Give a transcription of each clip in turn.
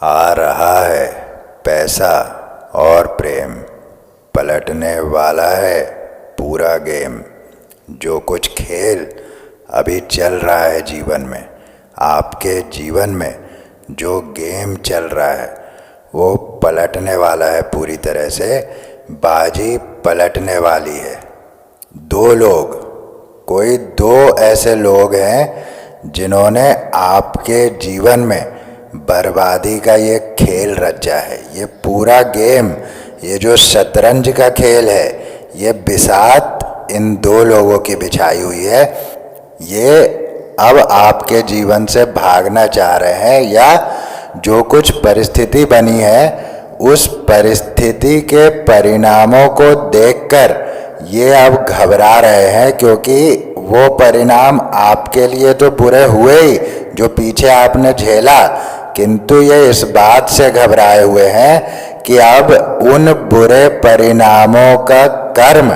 आ रहा है पैसा और प्रेम, पलटने वाला है पूरा गेम। जो कुछ खेल अभी चल रहा है जीवन में, आपके जीवन में जो गेम चल रहा है वो पलटने वाला है पूरी तरह से। बाजी पलटने वाली है। कोई दो ऐसे लोग हैं जिन्होंने आपके जीवन में बर्बादी का ये खेल रचा है। ये पूरा गेम, ये जो शतरंज का खेल है, ये बिसात इन दो लोगों की बिछाई हुई है। ये अब आपके जीवन से भागना चाह रहे हैं, या जो कुछ परिस्थिति बनी है उस परिस्थिति के परिणामों को देखकर ये अब घबरा रहे हैं, क्योंकि वो परिणाम आपके लिए तो बुरे हुए ही जो पीछे आपने झेला, किंतु ये इस बात से घबराए हुए हैं कि अब उन बुरे परिणामों का कर्म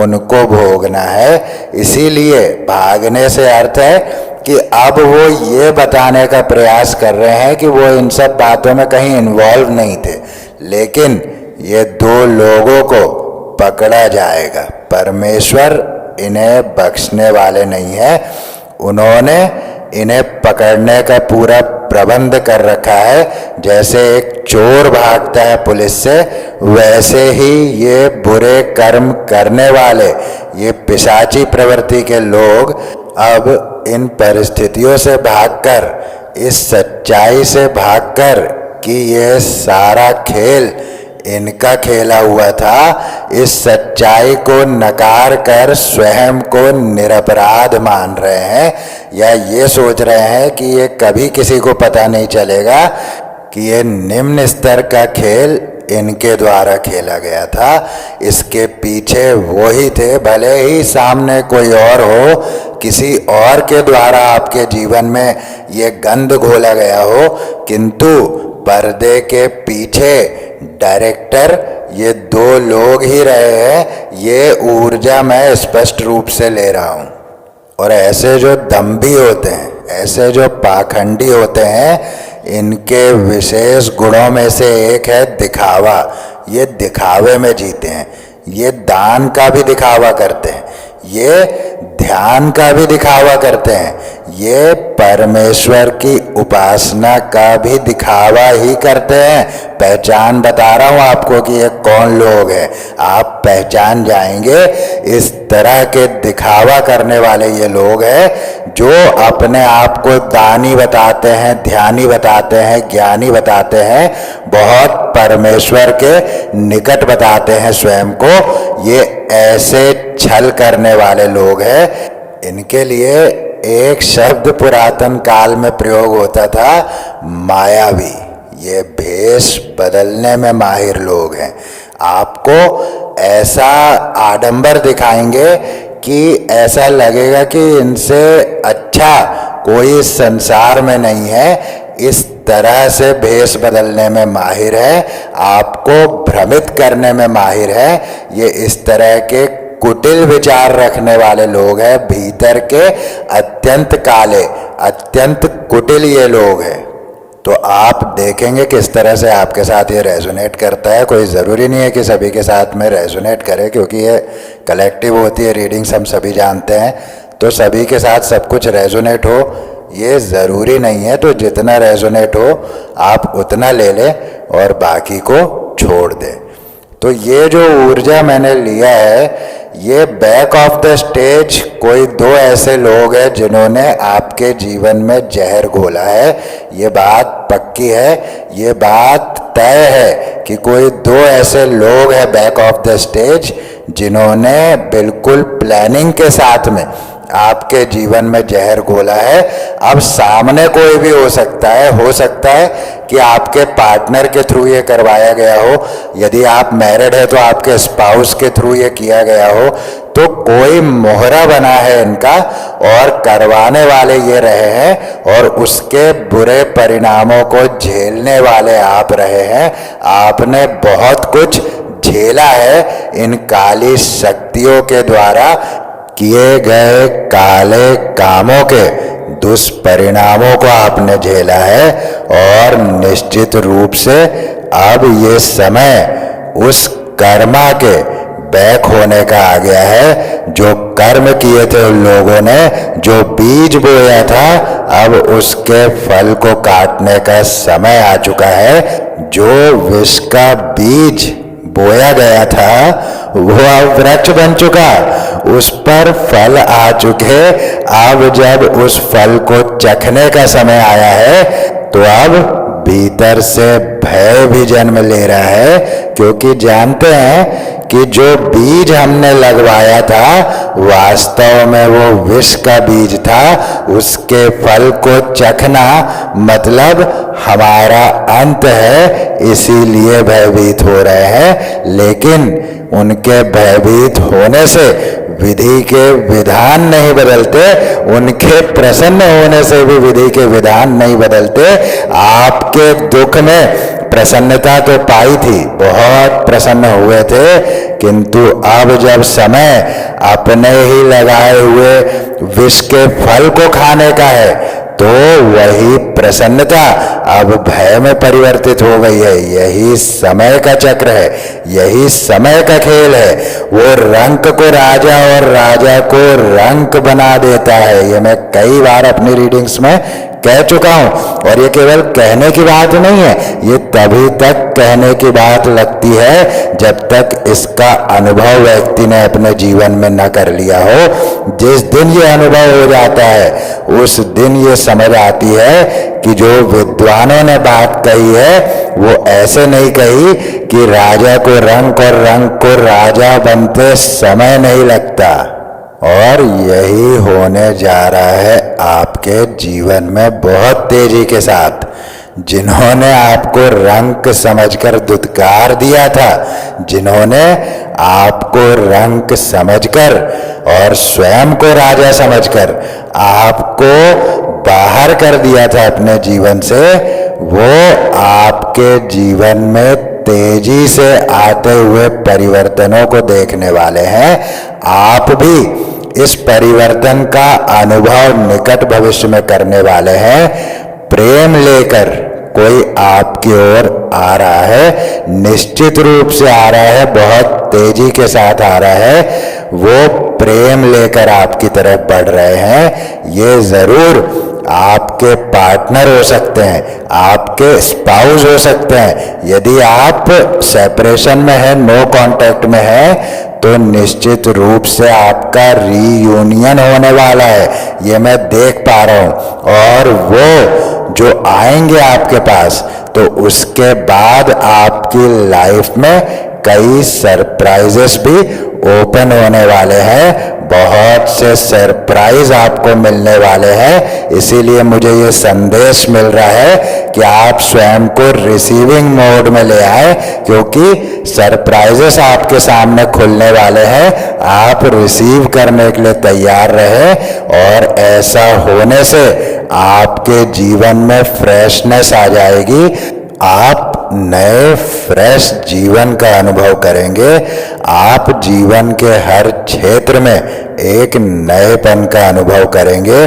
उनको भोगना है। इसीलिए भागने से अर्थ है कि अब वो ये बताने का प्रयास कर रहे हैं कि वो इन सब बातों में कहीं इन्वॉल्व नहीं थे, लेकिन ये दो लोगों को पकड़ा जाएगा। परमेश्वर इन्हें बख्शने वाले नहीं है। उन्होंने इन्हें पकड़ने का पूरा प्रबंध कर रखा है। जैसे एक चोर भागता है पुलिस से, वैसे ही ये बुरे कर्म करने वाले, ये पिशाची प्रवृत्ति के लोग अब इन परिस्थितियों से भागकर, इस सच्चाई से भागकर कि ये सारा खेल इनका खेला हुआ था, इस सच्चाई को नकार कर स्वयं को निरपराध मान रहे हैं, या ये सोच रहे हैं कि ये कभी किसी को पता नहीं चलेगा कि ये निम्न स्तर का खेल इनके द्वारा खेला गया था। इसके पीछे वो ही थे, भले ही सामने कोई और हो, किसी और के द्वारा आपके जीवन में ये गंध घोला गया हो, किंतु पर्दे के पीछे डायरेक्टर ये दो लोग ही रहे हैं। ये ऊर्जा मैं स्पष्ट रूप से ले रहा हूँ। और ऐसे जो दंभी होते हैं, ऐसे जो पाखंडी होते हैं, इनके विशेष गुणों में से एक है दिखावा। ये दिखावे में जीते हैं। ये दान का भी दिखावा करते हैं, ये ध्यान का भी दिखावा करते हैं, ये परमेश्वर की उपासना का भी दिखावा ही करते हैं। पहचान बता रहा हूँ आपको कि ये कौन लोग हैं, आप पहचान जाएंगे। इस तरह के दिखावा करने वाले ये लोग हैं जो अपने आप को दानी बताते हैं, ध्यानी बताते हैं, ज्ञानी बताते हैं, बहुत परमेश्वर के निकट बताते हैं स्वयं को। ये ऐसे छल करने वाले लोग हैं। इनके लिए एक शब्द पुरातन काल में प्रयोग होता था, मायावी। ये भेष बदलने में माहिर लोग हैं। आपको ऐसा आडंबर दिखाएंगे कि ऐसा लगेगा कि इनसे अच्छा कोई संसार में नहीं है। इस तरह से भेष बदलने में माहिर है, आपको भ्रमित करने में माहिर है। ये इस तरह के कुटिल विचार रखने वाले लोग हैं, भीतर के अत्यंत काले, अत्यंत कुटिल ये लोग हैं। तो आप देखेंगे किस तरह से आपके साथ ये रेजोनेट करता है। कोई ज़रूरी नहीं है कि सभी के साथ में रेजोनेट करे, क्योंकि ये कलेक्टिव होती है रीडिंग्स, हम सभी जानते हैं। तो सभी के साथ सब कुछ रेजोनेट हो ये ज़रूरी नहीं है। तो जितना रेजोनेट हो आप उतना ले लें और बाकी को छोड़ दें। तो ये जो ऊर्जा मैंने लिया है, ये बैक ऑफ द स्टेज कोई दो ऐसे लोग हैं जिन्होंने आपके जीवन में जहर घोला है। ये बात पक्की है, ये बात तय है कि कोई दो ऐसे लोग हैं बैक ऑफ द स्टेज जिन्होंने बिल्कुल प्लानिंग के साथ में आपके जीवन में जहर घोला है। अब सामने कोई भी हो सकता है कि आपके पार्टनर के थ्रू ये करवाया गया हो, यदि आप मैरिड है तो आपके स्पाउस के थ्रू ये किया गया हो। तो कोई मोहरा बना है इनका और करवाने वाले ये रहे हैं, और उसके बुरे परिणामों को झेलने वाले आप रहे हैं। आपने बहुत कुछ झेला है इन काली शक्तियों के द्वारा किए गए काले कामों के दुष्परिणामों को आपने झेला है और निश्चित रूप से अब ये समय उस कर्मा के बैक होने का आ गया है। जो कर्म किए थे उन लोगों ने, जो बीज बोया था, अब उसके फल को काटने का समय आ चुका है। जो विष का बीज बोया गया था वो अब वृक्ष बन चुका, उस पर फल आ चुके। अब जब उस फल को चखने का समय आया है तो अब भीतर से भय भी जन्म ले रहा है, क्योंकि जानते हैं कि जो बीज हमने लगवाया था वास्तव में वो विष का बीज था। उसके फल को चखना मतलब हमारा अंत है, इसीलिए भयभीत हो रहे हैं। लेकिन उनके भयभीत होने से विधि के विधान नहीं बदलते, उनके प्रसन्न होने से भी विधि के विधान नहीं बदलते। आपके दुख में प्रसन्नता तो पाई थी, बहुत प्रसन्न हुए थे, किंतु अब जब समय अपने ही लगाए हुए विष के फल को खाने का है तो वही प्रसन्नता अब भय में परिवर्तित हो गई है। यही समय का चक्र है, यही समय का खेल है। वो रंक को राजा और राजा को रंक बना देता है। ये मैं कई बार अपनी रीडिंग्स में कह चुका हूं, और ये केवल कहने की बात नहीं है, ये तभी तक कहने की बात लगती है जब तक इसका अनुभव व्यक्ति ने अपने जीवन में न कर लिया हो। जिस दिन ये अनुभव हो जाता है उस दिन ये समझ आती है कि जो विद्वानों ने बात कही है वो ऐसे नहीं कही कि राजा को रंक और रंक को राजा बनते समय नहीं लगता। और यही होने जा रहा है आपके जीवन में बहुत तेजी के साथ। जिन्होंने आपको रंक समझकर दुत्कार दिया था, जिन्होंने आपको रंक समझकर और स्वयं को राजा समझकर आपको बाहर कर दिया था अपने जीवन से, वो आपके जीवन में तेजी से आते हुए परिवर्तनों को देखने वाले हैं। आप भी इस परिवर्तन का अनुभव निकट भविष्य में करने वाले हैं। प्रेम लेकर कोई आपकी ओर आ रहा है, निश्चित रूप से आ रहा है, बहुत तेजी के साथ आ रहा है। वो प्रेम लेकर आपकी तरफ बढ़ रहे हैं। ये जरूर आपके पार्टनर हो सकते हैं, आपके स्पाउस हो सकते हैं। यदि आप सेपरेशन में है, नो कांटेक्ट में है, तो निश्चित रूप से आपका रीयूनियन होने वाला है, ये मैं देख पा रहा हूं। और वो जो आएंगे आपके पास तो उसके बाद आपकी लाइफ में कई सरप्राइजेस भी ओपन होने वाले हैं। बहुत से सरप्राइज आपको मिलने वाले हैं। इसीलिए मुझे ये संदेश मिल रहा है कि आप स्वयं को रिसीविंग मोड में ले आए, क्योंकि सरप्राइजेस आपके सामने खुलने वाले हैं। आप रिसीव करने के लिए तैयार रहे, और ऐसा होने से आपके जीवन में फ्रेशनेस आ जाएगी। आप नए फ्रेश जीवन का अनुभव करेंगे। आप जीवन के हर क्षेत्र में एक नएपन का अनुभव करेंगे।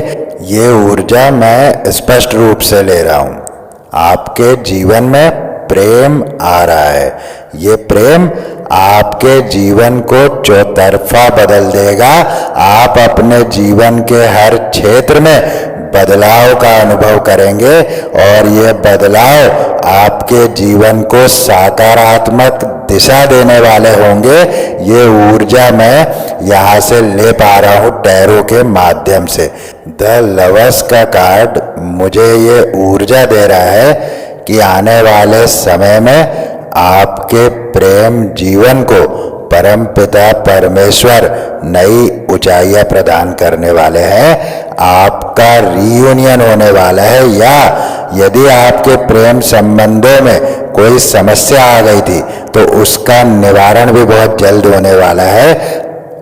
ये ऊर्जा मैं स्पष्ट रूप से ले रहा हूं। आपके जीवन में प्रेम आ रहा है। ये प्रेम आपके जीवन को चौतरफा बदल देगा। आप अपने जीवन के हर क्षेत्र में बदलाव का अनुभव करेंगे, और ये बदलाव आपके जीवन को सकारात्मक दिशा देने वाले होंगे। ये ऊर्जा मैं यहाँ से ले पा रहा हूँ टैरो के माध्यम से। द लवर्स का कार्ड मुझे ये ऊर्जा दे रहा है कि आने वाले समय में आपके प्रेम जीवन को परमपिता परमेश्वर नई ऊंचाइयां प्रदान करने वाले हैं। आपका रीयूनियन होने वाला है, या यदि आपके प्रेम संबंधों में कोई समस्या आ गई थी तो उसका निवारण भी बहुत जल्द होने वाला है।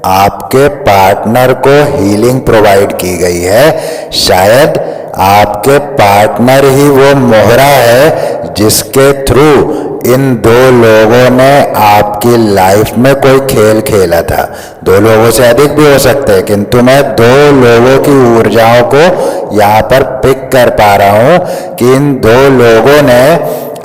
आपके पार्टनर को हीलिंग प्रोवाइड की गई है। शायद आपके पार्टनर ही वो मोहरा है जिसके थ्रू इन दो लोगों ने आपकी लाइफ में कोई खेल खेला था। दो लोगों से अधिक भी हो सकते हैं, किंतु मैं दो लोगों की ऊर्जाओं को यहाँ पर पिक कर पा रहा हूँ कि इन दो लोगों ने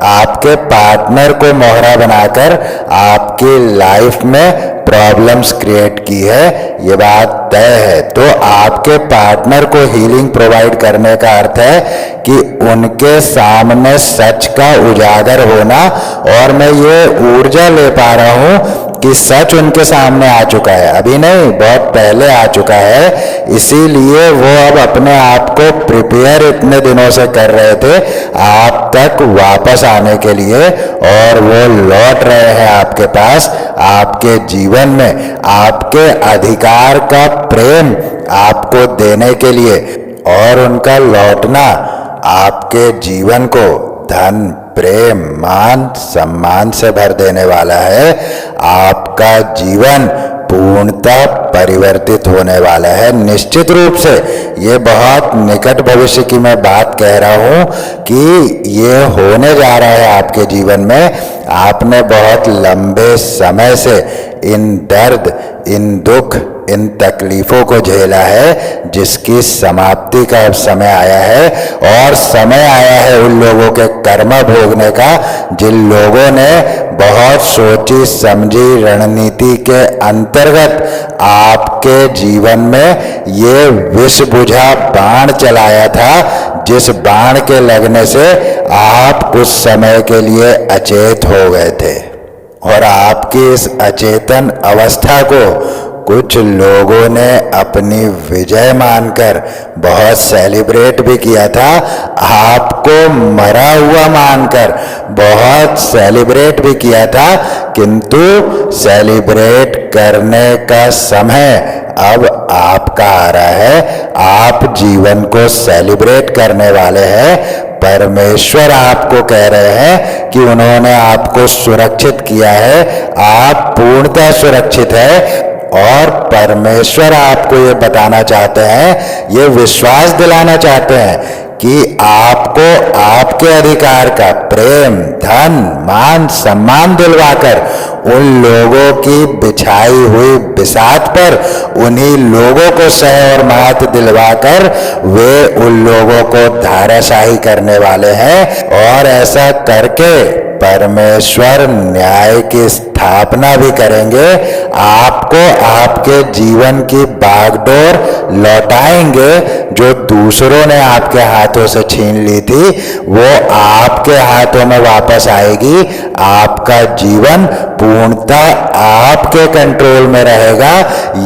आपके पार्टनर को मोहरा बनाकर आपकी लाइफ में प्रॉब्लम्स क्रिएट की है, ये बात तय है। तो आपके पार्टनर को हीलिंग प्रोवाइड करने का अर्थ है कि उनके सामने सच का उजागर होना, और मैं ये ऊर्जा ले पा रहा हूँ कि सच उनके सामने आ चुका है, अभी नहीं बहुत पहले आ चुका है। इसीलिए वो अब अपने आप को प्रिपेयर इतने दिनों से कर रहे थे आप तक वापस आने के लिए, और वो लौट रहे हैं आपके पास, आपके जीवन में आपके अधिकार का प्रेम आपको देने के लिए। और उनका लौटना आपके जीवन को धन, प्रेम, मान, सम्मान से भर देने वाला है। आपका जीवन पूर्णतः परिवर्तित होने वाला है। निश्चित रूप से ये बहुत निकट भविष्य की मैं बात कह रहा हूँ कि ये होने जा रहा है आपके जीवन में। आपने बहुत लंबे समय से इन दर्द, इन दुख, इन तकलीफों को झेला है, जिसकी समाप्ति का अब समय आया है। और समय आया है उन लोगों के कर्म भोगने का जिन लोगों ने बहुत सोची समझी रणनीति के अंतर्गत आपके जीवन में ये विष बुझा बाण चलाया था, जिस बाण के लगने से आप कुछ समय के लिए अचेत हो गए थे। और आपकी इस अचेतन अवस्था को कुछ लोगों ने अपनी विजय मानकर बहुत सेलिब्रेट भी किया था, आपको मरा हुआ मानकर बहुत सेलिब्रेट भी किया था। किंतु सेलिब्रेट करने का समय अब आपका आ रहा है। आप जीवन को सेलिब्रेट करने वाले हैं। परमेश्वर आपको कह रहे हैं कि उन्होंने आपको सुरक्षित किया है, आप पूर्णतः सुरक्षित है। और परमेश्वर आपको ये बताना चाहते हैं, ये विश्वास दिलाना चाहते हैं कि आपको आपके अधिकार का प्रेम, धन, मान, सम्मान दिलवाकर उन लोगों की बिछाई हुई बिसात पर उन्हीं लोगों को सह और महत्व दिलवाकर वे उन लोगों को धाराशाही करने वाले हैं। और ऐसा करके परमेश्वर न्याय की स्थापना भी करेंगे। आपको आपके जीवन की बागडोर लौटाएंगे। जो दूसरों ने आपके हाथों से छीन ली थी वो आपके हाथों में वापस आएगी। आपका जीवन पूर्णतः आपके कंट्रोल में रहेगा।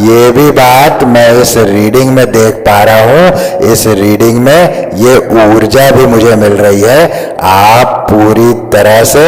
ये भी बात मैं इस रीडिंग में देख पा रहा हूँ। इस रीडिंग में ये ऊर्जा भी मुझे मिल रही है। आप पूरी तरह से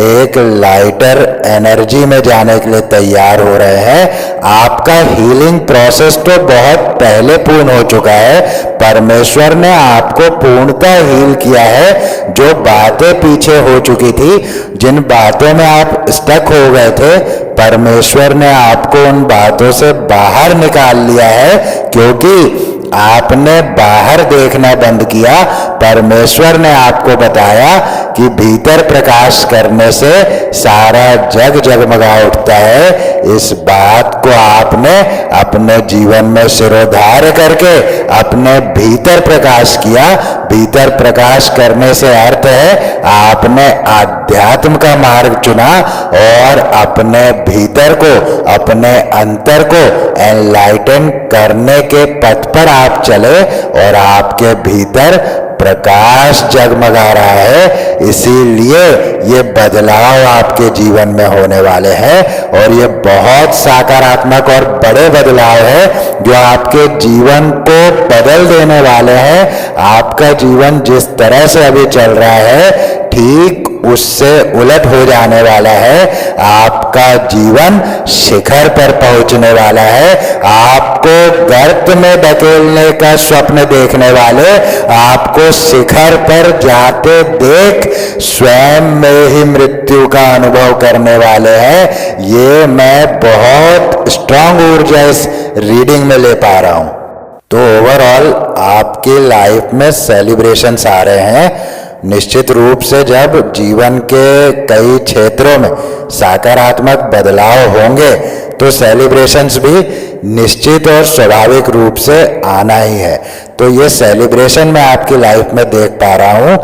एक लाइटर एनर्जी में जाने के लिए तैयार हो रहे हैं। आपका हीलिंग प्रोसेस तो बहुत पहले पूर्ण हो चुका है। परमेश्वर ने आपको पूर्णतः हील किया है। जो बातें पीछे हो चुकी थी, जिन बातों में आप स्टक हो गए थे, परमेश्वर ने आपको उन बातों से बाहर निकाल लिया है। क्योंकि आपने बाहर देखना बंद किया। परमेश्वर ने आपको बताया कि भीतर प्रकाश करने से सारा जग जगमगा उठता है। इस बात को आपने अपने जीवन में सिरोधार्य करके अपने भीतर प्रकाश किया। भीतर प्रकाश करने से अर्थ है आपने आध्यात्म का मार्ग चुना और अपने भीतर को, अपने अंतर को एनलाइटन करने के पथ पर आप चले और आपके भीतर प्रकाश जगमगा रहा है। इसीलिए ये बदलाव आपके जीवन में होने वाले हैं और ये बहुत सकारात्मक और बड़े बदलाव है जो आपके जीवन को बदल देने वाले हैं। आपका जीवन जिस तरह से अभी चल रहा है ठीक उससे उलट हो जाने वाला है। आपका जीवन शिखर पर पहुंचने वाला है। आपको गर्त में धकेलने का स्वप्न देखने वाले आपको शिखर पर जाते देख स्वयं में ही मृत्यु का अनुभव करने वाले हैं। ये मैं बहुत स्ट्रांग ऊर्जा इस रीडिंग में ले पा रहा हूं। तो ओवरऑल आपकी लाइफ में सेलिब्रेशंस आ रहे हैं। निश्चित रूप से जब जीवन के कई क्षेत्रों में सकारात्मक बदलाव होंगे तो सेलिब्रेशंस भी निश्चित और स्वाभाविक रूप से आना ही है। तो ये सेलिब्रेशन मैं आपकी लाइफ में देख पा रहा हूँ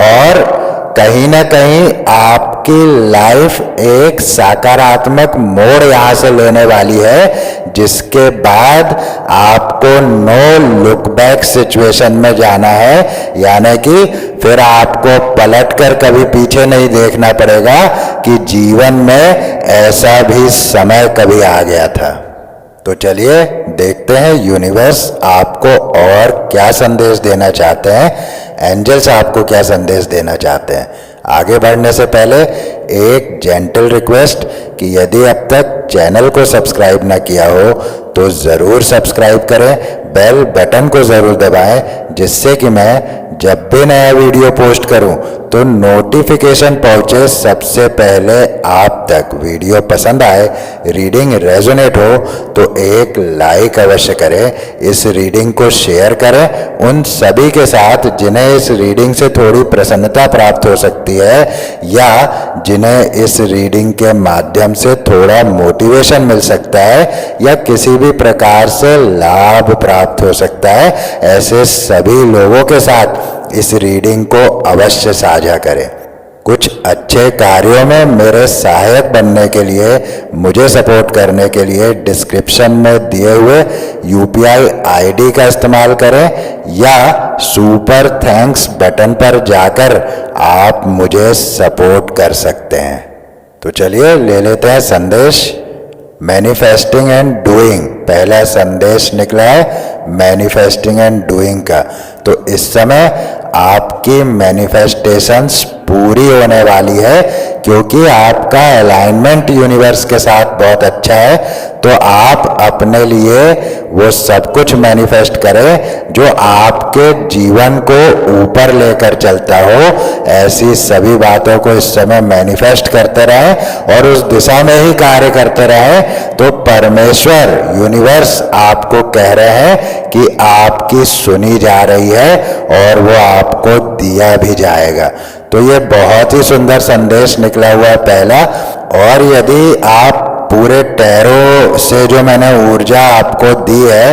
और कहीं ना कहीं आपकी लाइफ एक सकारात्मक मोड़ यहाँ से लेने वाली है, जिसके बाद आपको नो लुक बैक सिचुएशन में जाना है, यानी कि फिर आपको पलटकर कभी पीछे नहीं देखना पड़ेगा कि जीवन में ऐसा भी समय कभी आ गया था। तो चलिए देखते हैं यूनिवर्स आपको और क्या संदेश देना चाहते हैं, एंजल्स आपको क्या संदेश देना चाहते हैं। आगे बढ़ने से पहले एक जेंटल रिक्वेस्ट कि यदि अब तक चैनल को सब्सक्राइब ना किया हो तो ज़रूर सब्सक्राइब करें, बेल बटन को ज़रूर दबाएं, जिससे कि मैं जब भी नया वीडियो पोस्ट करूं तो नोटिफिकेशन पहुंचे सबसे पहले आप तक। वीडियो पसंद आए, रीडिंग रेजोनेट हो तो एक लाइक अवश्य करें। इस रीडिंग को शेयर करें उन सभी के साथ जिन्हें इस रीडिंग से थोड़ी प्रसन्नता प्राप्त हो सकती है या जिन्हें इस रीडिंग के माध्यम से थोड़ा मोटिवेशन मिल सकता है या किसी भी प्रकार से लाभ प्राप्त हो सकता है। ऐसे सभी लोगों के साथ इस रीडिंग को अवश्य साझा करें। कुछ अच्छे कार्यों में मेरे सहायक बनने के लिए, मुझे सपोर्ट करने के लिए डिस्क्रिप्शन में दिए हुए यूपीआई आईडी का इस्तेमाल करें या सुपर थैंक्स बटन पर जाकर आप मुझे सपोर्ट कर सकते हैं। तो चलिए ले लेते हैं संदेश। मैनिफेस्टिंग एंड डूइंग, पहला संदेश निकला है मैनिफेस्टिंग एंड डूइंग का। तो इस समय आपकी मैनिफेस्टेशंस पूरी होने वाली है, क्योंकि आपका अलाइनमेंट यूनिवर्स के साथ बहुत अच्छा है। तो आप अपने लिए वो सब कुछ मैनिफेस्ट करें जो आपके जीवन को यूपर लेकर चलता हो। ऐसी सभी बातों को इस समय मैनिफेस्ट करते रहें और उस दिशा में ही कार्य करते रहें। तो परमेश्वर यूनिवर्स आपको कह रहे हैं कि आपकी सुनी जा रही है और वो आपको दिया भी जाएगा। तो ये बहुत ही सुंदर संदेश निकला हुआ है पहला। और यदि आप पूरे टैरो से जो मैंने ऊर्जा आपको दी है,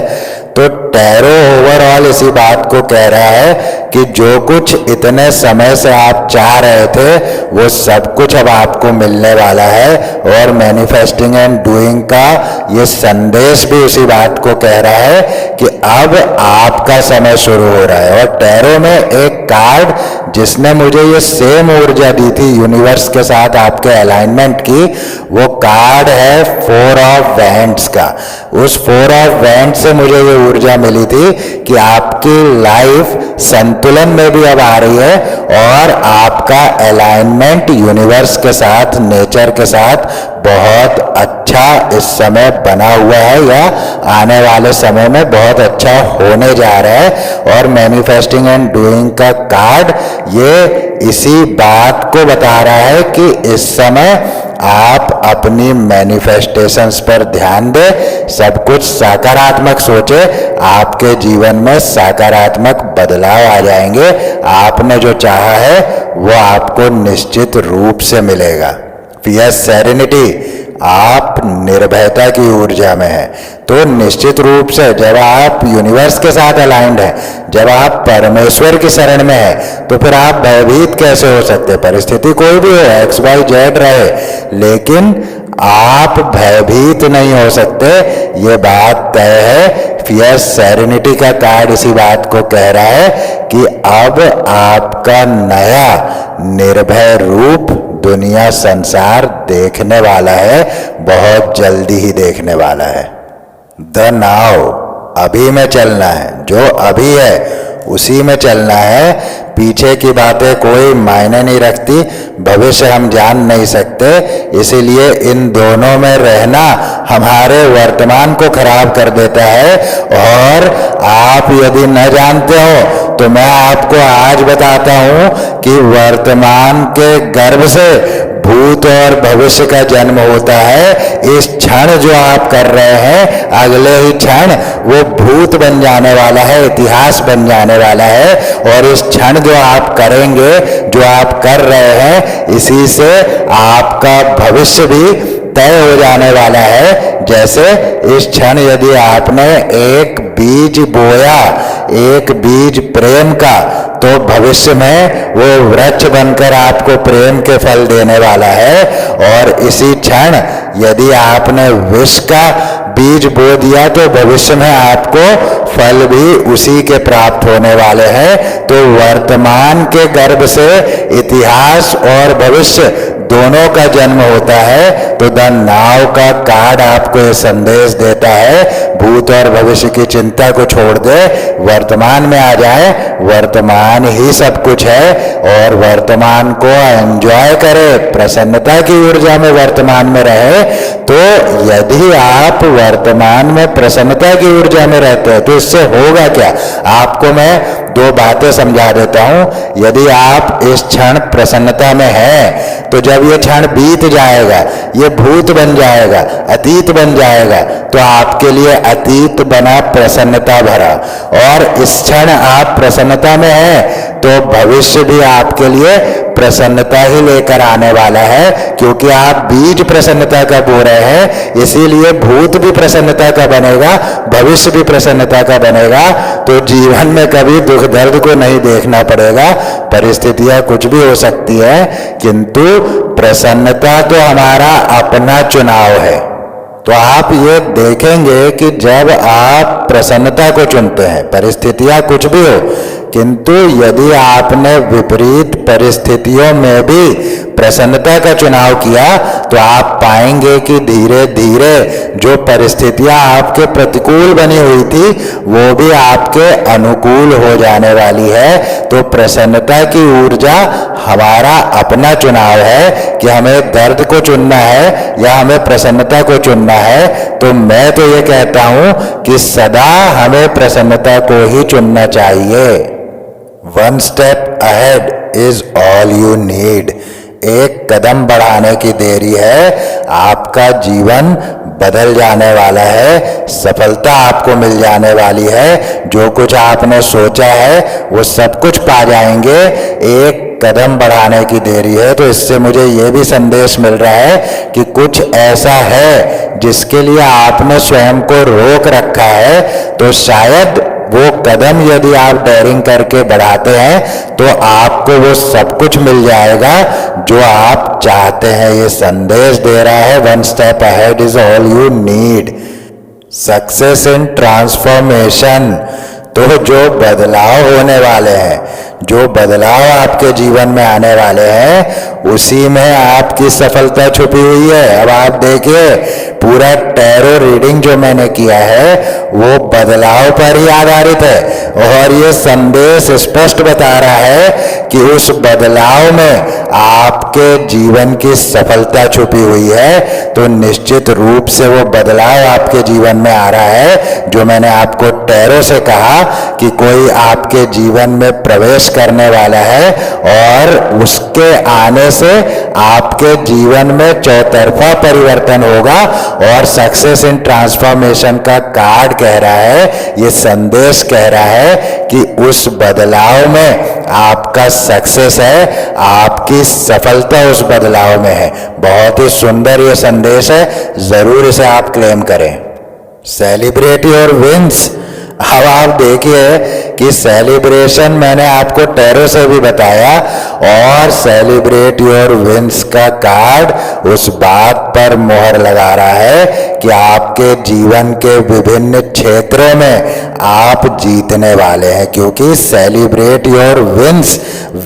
तो टैरो ओवरऑल इसी बात को कह रहा है कि जो कुछ इतने समय से आप चाह रहे थे वो सब कुछ अब आपको मिलने वाला है। और मैनिफेस्टिंग एंड डूइंग का ये संदेश भी उसी बात को कह रहा है कि अब आपका समय शुरू हो रहा है। और टैरो में एक कार्ड जिसने मुझे ये सेम ऊर्जा दी थी यूनिवर्स के साथ आपके अलाइनमेंट की, वो कार्ड है 4 ऑफ वैंड्स का। उस 4 ऑफ वैंड्स से मुझे ये ऊर्जा मिली थी कि आपकी लाइफ संतुलन में भी अब आ रही है और आपका अलाइनमेंट यूनिवर्स के साथ, नेचर के साथ बहुत अच्छा इस समय बना हुआ है या आने वाले समय में बहुत अच्छा होने जा रहा है। और मैनिफेस्टिंग एंड डूइंग का कार्ड ये इसी बात को बता रहा है कि इस समय आप अपनी मैनिफेस्टेशंस पर ध्यान दें, सब कुछ सकारात्मक सोचे, आपके जीवन में सकारात्मक बदलाव आ जाएंगे। आपने जो चाहा है वो आपको निश्चित रूप से मिलेगा। फियर सेरेनिटी, आप निर्भयता की ऊर्जा में हैं। तो निश्चित रूप से जब आप यूनिवर्स के साथ अलाइंड हैं, जब आप परमेश्वर की शरण में हैं, तो फिर आप भयभीत कैसे हो सकते? परिस्थिति कोई भी हो, XYZ रहे, लेकिन आप भयभीत नहीं हो सकते, ये बात तय है। फियर सेरेनिटी का कार्ड इसी बात को कह रहा है कि अब आपका नया निर्भय रूप दुनिया संसार देखने वाला है, बहुत जल्दी ही देखने वाला है। द नाउ, अभी में चलना है, जो अभी है उसी में चलना है। पीछे की बातें कोई मायने नहीं रखती, भविष्य हम जान नहीं सकते, इसीलिए इन दोनों में रहना हमारे वर्तमान को खराब कर देता है। और आप यदि न जानते हो तो मैं आपको आज बताता हूं कि वर्तमान के गर्भ से भूत और भविष्य का जन्म होता है। इस क्षण जो आप कर रहे हैं, अगले ही क्षण वो भूत बन जाने वाला है, इतिहास बन जाने वाला है। और इस क्षण जो आप करेंगे, जो आप कर रहे हैं, इसी से आपका भविष्य भी तय हो जाने वाला है। जैसे इस क्षण यदि आपने एक बीज बोया, एक बीज प्रेम का, तो भविष्य में वो वृक्ष बनकर आपको प्रेम के फल देने वाला है। और इसी क्षण यदि आपने विष का बीज बो दिया, तो भविष्य में आपको फल भी उसी के प्राप्त होने वाले हैं। तो वर्तमान के गर्भ से इतिहास और भविष्य दोनों का जन्म होता है। तो द नाव का कार्ड आपको ये संदेश देता है, भूत और भविष्य की चिंता को छोड़ दे, वर्तमान में आ जाए। वर्तमान ही सब कुछ है और वर्तमान को एंजॉय करे, प्रसन्नता की ऊर्जा में वर्तमान में रहे। तो यदि आप वर्तमान में प्रसन्नता की ऊर्जा में रहते हैं, तो इससे होगा क्या? आपको मैं दो बातें समझा देता हूं। यदि आप इस क्षण प्रसन्नता में हैं, तो जब ये क्षण बीत जाएगा, ये भूत बन जाएगा, अतीत बन जाएगा, तो आपके लिए अतीत बना प्रसन्नता भरा। और इस क्षण आप प्रसन्नता में हैं, तो भविष्य भी आपके लिए प्रसन्नता ही लेकर आने वाला है, क्योंकि आप बीज प्रसन्नता का बो रहे हैं। इसीलिए भूत भी प्रसन्नता का बनेगा, भविष्य भी प्रसन्नता का बनेगा। तो जीवन में कभी दुख दर्द को नहीं देखना पड़ेगा। परिस्थितियां कुछ भी हो सकती है, किंतु प्रसन्नता तो हमारा अपना चुनाव है। तो आप ये देखेंगे कि जब आप प्रसन्नता को चुनते हैं, परिस्थितियां कुछ भी हो, किंतु यदि आपने विपरीत परिस्थितियों में भी प्रसन्नता का चुनाव किया, तो आप पाएंगे कि धीरे धीरे जो परिस्थितियां आपके प्रतिकूल बनी हुई थी, वो भी आपके अनुकूल हो जाने वाली है। तो प्रसन्नता की ऊर्जा हमारा अपना चुनाव है कि हमें दर्द को चुनना है या हमें प्रसन्नता को चुनना है। तो मैं तो ये कहता हूं कि सदा हमें प्रसन्नता को ही चुनना चाहिए। One step ahead is all you need. एक कदम बढ़ाने की देरी है, आपका जीवन बदल जाने वाला है, सफलता आपको मिल जाने वाली है। जो कुछ आपने सोचा है वो सब कुछ पा जाएंगे। एक कदम बढ़ाने की देरी है। तो इससे मुझे ये भी संदेश मिल रहा है कि कुछ ऐसा है जिसके लिए आपने स्वयं को रोक रखा है, तो शायद वो कदम यदि आप डेयरिंग करके बढ़ाते हैं, तो आपको वो सब कुछ मिल जाएगा जो आप चाहते हैं। ये संदेश दे रहा है, one step ahead is all you need. Success in transformation. तो जो बदलाव होने वाले हैं, जो बदलाव आपके जीवन में आने वाले हैं, उसी में आपकी सफलता छुपी हुई है। अब आप देखिए, पूरा टैरो रीडिंग जो मैंने किया है वो बदलाव पर ही आधारित है, और ये संदेश स्पष्ट बता रहा है कि उस बदलाव में आपके जीवन की सफलता छुपी हुई है। तो निश्चित रूप से वो बदलाव आपके जीवन में आ रहा है। जो मैंने आपको टैरो से कहा कि कोई आपके जीवन में प्रवेश करने वाला है, और उसके आने से आपके जीवन में चौतरफा परिवर्तन होगा। और सक्सेस इन ट्रांसफॉर्मेशन का कार्ड कह रहा है, ये संदेश कह रहा है कि उस बदलाव में आपका सक्सेस है, आपकी सफलता उस बदलाव में है। बहुत ही सुंदर ये संदेश है, जरूर इसे आप क्लेम करें। Celebrate your wins. अब आप देखिए कि सेलिब्रेशन मैंने आपको टैरो से भी बताया, और सेलिब्रेट योर विंस का कार्ड उस बात पर मोहर लगा रहा है कि आपके जीवन के विभिन्न क्षेत्रों में आप जीतने वाले हैं। क्योंकि सेलिब्रेट योर विंस,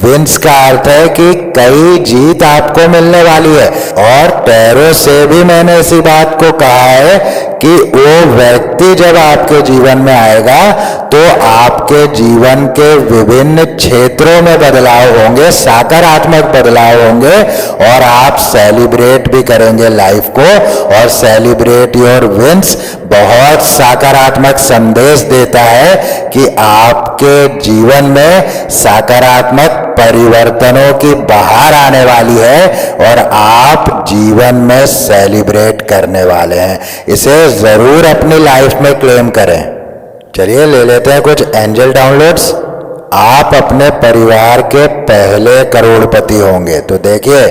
विंस का अर्थ है कि कई जीत आपको मिलने वाली है। और टैरो से भी मैंने इसी बात को कहा है कि वो व्यक्ति जब आपके जीवन में आएगा, तो आपके जीवन के विभिन्न क्षेत्रों में बदलाव होंगे, सकारात्मक बदलाव होंगे और आप सेलिब्रेट भी करेंगे लाइफ को। और सेलिब्रेट योर विंस बहुत सकारात्मक संदेश देता है कि आपके जीवन में सकारात्मक परिवर्तनों की बहार आने वाली है और आप जीवन में सेलिब्रेट करने वाले हैं। इसे जरूर अपनी लाइफ में क्लेम करें। चलिए ले लेते हैं कुछ एंजल डाउनलोड्स। आप अपने परिवार के पहले करोड़पति होंगे। तो देखिए,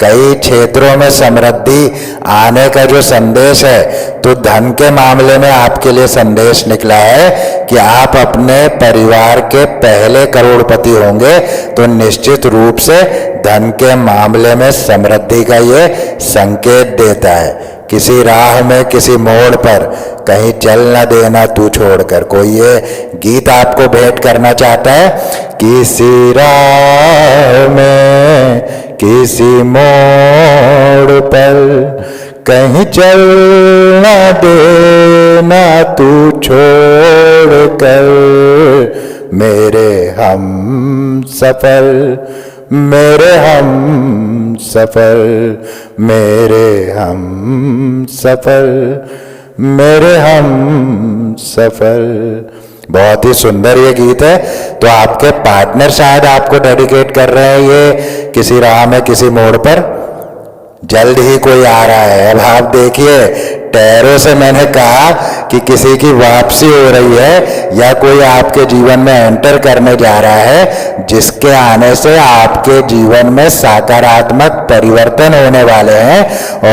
कई क्षेत्रों में समृद्धि आने का जो संदेश है, तो धन के मामले में आपके लिए संदेश निकला है कि आप अपने परिवार के पहले करोड़पति होंगे। तो निश्चित रूप से धन के मामले में समृद्धि का ये संकेत देता है। किसी राह में, किसी मोड़ पर कहीं चल न देना तू छोड़कर, कोई ये गीत आपको भेंट करना चाहता है। किसी राह में, किसी मोड़ पर कहीं चल न देना तू छोड़कर, मेरे हम सफल, मेरे हम सफल, मेरे हम सफल, मेरे हम सफल। बहुत ही सुंदर ये गीत है। तो आपके पार्टनर शायद आपको डेडिकेट कर रहे हैं ये किसी राह में, किसी मोड़ पर। जल्द ही कोई आ रहा है। अब आप देखिए, टैरो से मैंने कहा कि किसी की वापसी हो रही है या कोई आपके जीवन में एंटर करने जा रहा है, जिसके आने से आपके जीवन में सकारात्मक परिवर्तन होने वाले हैं।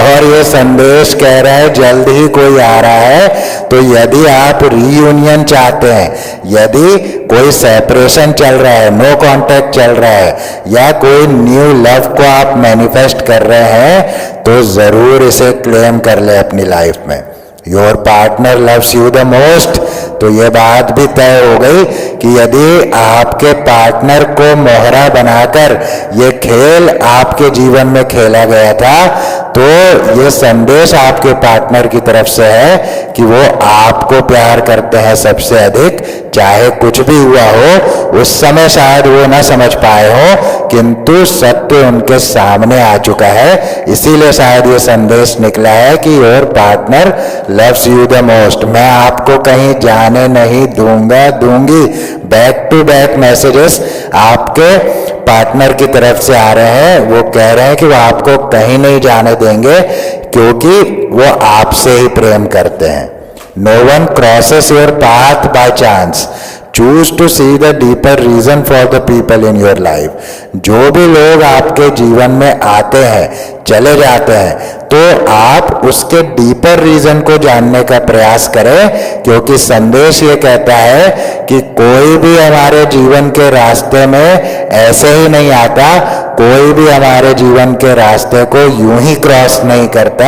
और ये संदेश कह रहा है जल्द ही कोई आ रहा है। तो यदि आप रीयूनियन चाहते हैं, यदि कोई सेपरेशन चल रहा है, नो कांटेक्ट चल रहा है, या कोई न्यू लव को आप मैनिफेस्ट कर रहे हैं, तो जरूर इसे क्लेम कर ले अपनी लाइफ में। Your partner loves you the most. तो ये बात भी तय हो गई कि यदि आपके पार्टनर को मोहरा बनाकर ये खेल आपके जीवन में खेला गया था, तो ये संदेश आपके पार्टनर की तरफ से है कि वो आपको प्यार करते हैं सबसे अधिक। चाहे कुछ भी हुआ हो, उस समय शायद वो ना समझ पाए हो, किंतु सत्य उनके सामने आ चुका है। इसीलिए शायद ये संदेश निकला है कि your partner loves you the most. मैं आपको कहीं जाने नहीं दूंगी। बैक टू बैक मैसेजेस आपके पार्टनर की तरफ से आ रहे हैं। वो कह रहे हैं कि वो आपको कहीं नहीं जाने देंगे, क्योंकि वो आपसे ही प्रेम करते हैं। No one crosses your path by chance. Choose to see the deeper reason for the people in your life. जो भी लोग आपके जीवन में आते हैं, चले जाते हैं, तो आप उसके डीपर रीजन को जानने का प्रयास करें, क्योंकि संदेश ये कहता है कि कोई भी हमारे जीवन के रास्ते में ऐसे ही नहीं आता, कोई भी हमारे जीवन के रास्ते को यूं ही क्रॉस नहीं करता।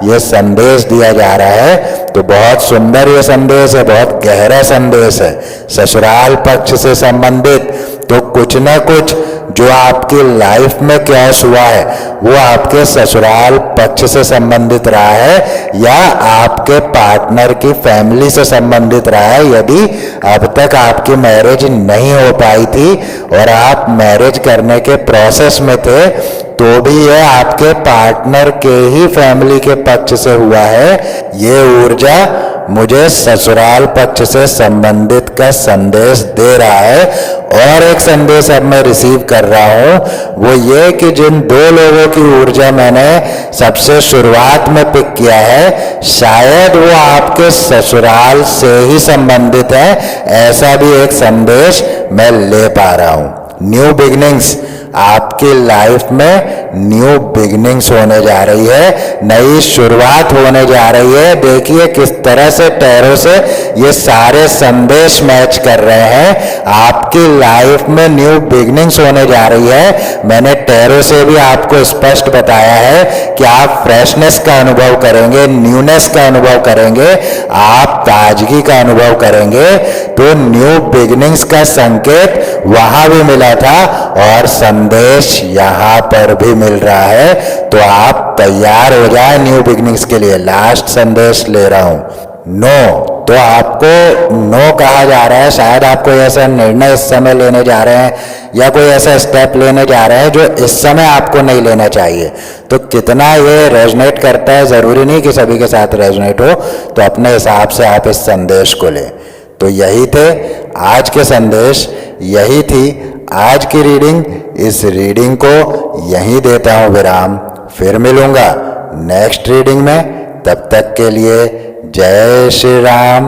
ये संदेश दिया जा रहा है। तो बहुत सुंदर ये संदेश है, बहुत गहरा संदेश है। ससुराल पक्ष से संबंधित तो कुछ न कुछ जो आपकी लाइफ में क्रॉस हुआ है, वो आपके ससुराल पक्ष से संबंधित रहा है या आपके पार्टनर की फैमिली से संबंधित रहा है। यदि अब तक आपकी मैरिज नहीं हो पाई थी और आप मैरिज करने के प्रोसेस में थे, तो भी ये आपके पार्टनर के ही फैमिली के पक्ष से हुआ है। ये ऊर्जा मुझे ससुराल पक्ष से संबंधित का संदेश दे रहा है। और एक संदेश अब मैं रिसीव कर रहा हूं, वो ये कि जिन दो लोगों की ऊर्जा मैंने सबसे शुरुआत में पिक किया है, शायद वो आपके ससुराल से ही संबंधित है। ऐसा भी एक संदेश मैं ले पा रहा हूं। न्यू बिगिनिंग्स, आपकी लाइफ में न्यू बिगिनिंग्स होने जा रही है, नई शुरुआत होने जा रही है। देखिए किस तरह से टैरो से ये सारे संदेश मैच कर रहे हैं। आपकी लाइफ में न्यू बिगिनिंग्स होने जा रही है। मैंने टैरो से भी आपको स्पष्ट बताया है कि आप फ्रेशनेस का अनुभव करेंगे, न्यूनेस का अनुभव करेंगे, आप ताजगी का अनुभव करेंगे। तो न्यू बिगिनिंग्स का संकेत वहां भी मिला था और संदेश यहां पर भी मिल रहा है। तो आप तैयार हो जाए न्यू बिगिनिंग्स के लिए। लास्ट संदेश ले रहा हूं। नो, तो आपको नो कहा जा रहा है। शायद आप कोई ऐसा निर्णय इस समय लेने जा रहे हैं या कोई ऐसा स्टेप लेने जा रहे हैं जो इस समय आपको नहीं लेना चाहिए। तो कितना ये रेजोनेट करता है, ज़रूरी नहीं कि सभी के साथ रेजोनेट हो, तो अपने हिसाब से आप इस संदेश को लें। तो यही थे आज के संदेश, यही थी आज की रीडिंग। इस रीडिंग को यहीं देता हूँ विराम, फिर मिलूंगा नेक्स्ट रीडिंग में। तब तक के लिए जय श्री राम,